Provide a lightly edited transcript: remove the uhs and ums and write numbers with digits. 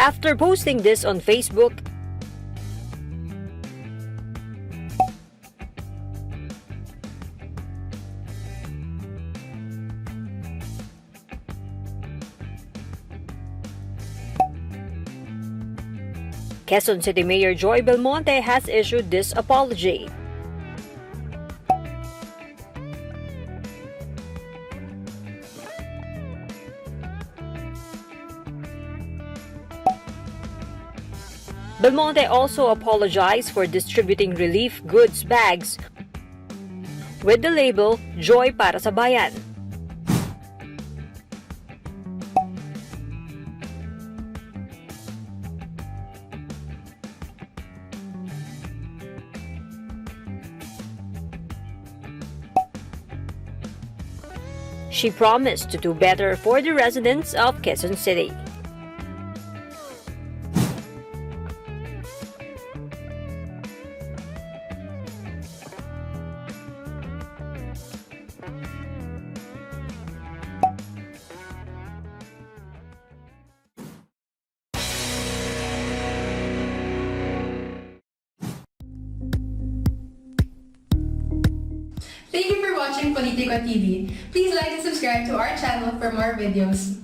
After posting this on Facebook, Quezon City Mayor Joy Belmonte has issued this apology. Belmonte also apologized for distributing relief goods bags with the label Joy para sa Bayan. She promised to do better for the residents of Quezon City. Thank you for watching Politico TV. Please like and subscribe to our channel for more videos.